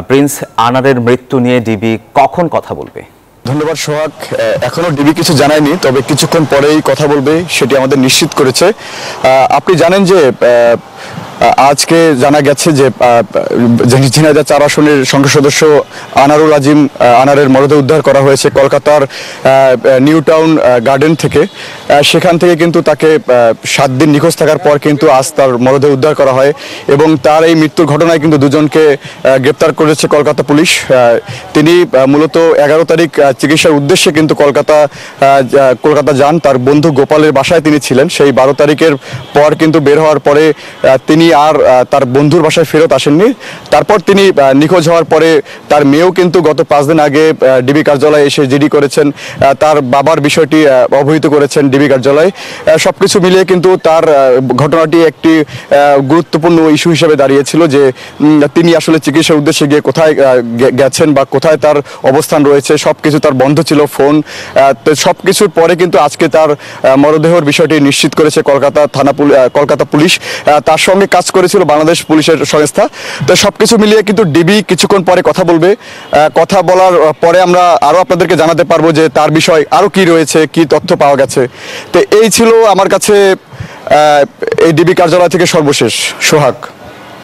Prince আনারের মৃত্যু নিয়ে DB কখন কথা বলবে? ধন্যবাদ সোহাগ। এখনো ডিবি কিছু জানায়নি, তবে কিছুক্ষণ পরেই কথা বলবে সেটি আমাদের নিশ্চিত করেছে। আপনি জানেন যে আজকে জানা গেছে যে ঝিনাইদহ ৪ আসনের সংসদ সদস্য আনারুল আজিম আনারের মরদেহ উদ্ধার করা হয়েছে কলকাতার নিউ টাউন গার্ডেন থেকে। সেখান থেকে কিন্তু তাকে 7 দিন নিখোঁজ থাকার পর কিন্তু আজ তার মরদেহ উদ্ধার করা হয় এবং তার এই মৃত্যুর ঘটনায় কিন্তু দুজনকে গ্রেপ্তার করেছে কলকাতা পুলিশ। তিনি মূলত 11 তারিখ চিকিৎসার উদ্দেশ্যে কিন্তু কলকাতা যান। তার বন্ধু গোপালের বাসায় তিনি ছিলেন। সেই 12 তারিখের পর কিন্তু বের হওয়ার পরে তিনি আর তার বন্ধুর বাসায় ফেরত আসেননি। তারপর তিনি নিখোঁজ হওয়ার পরে তার মেয়েও কিন্তু গত 5 দিন আগে ডিবি কার্যালয়ে এসে জিডি করেছেন। তার বাবার বিষয়টি অবহিত করেছেন ডিবি কার্যালয়ে। সবকিছু মিলিয়ে কিন্তু তার ঘটনাটি একটি গুরুত্বপূর্ণ ইস্যু হিসেবে দাঁড়িয়েছিল যে তিনি আসলে চিকিৎসার উদ্দেশ্যে গিয়ে কোথায় গেছেন বা কোথায় তার অবস্থান রয়েছে। সবকিছু তার বন্ধ ছিল, ফোন। সবকিছুর পরে কিন্তু আজকে তার মরদেহের বিষয়টি নিশ্চিত করেছে কলকাতা পুলিশ। তার সঙ্গে কাজ করেছিল বাংলাদেশ পুলিশের সংস্থা। তো সবকিছু মিলিয়ে কিন্তু ডিবি কিছুক্ষণ পরে কথা বলবে। কথা বলার পরে আমরা আরো আপনাদেরকে জানাতে পারবো যে তার বিষয় আরো কি রয়েছে, কি তথ্য পাওয়া গেছে। তো এই ছিল আমার কাছে এই ডিবি কার্যালয় থেকে সর্বশেষ। সোহাগ।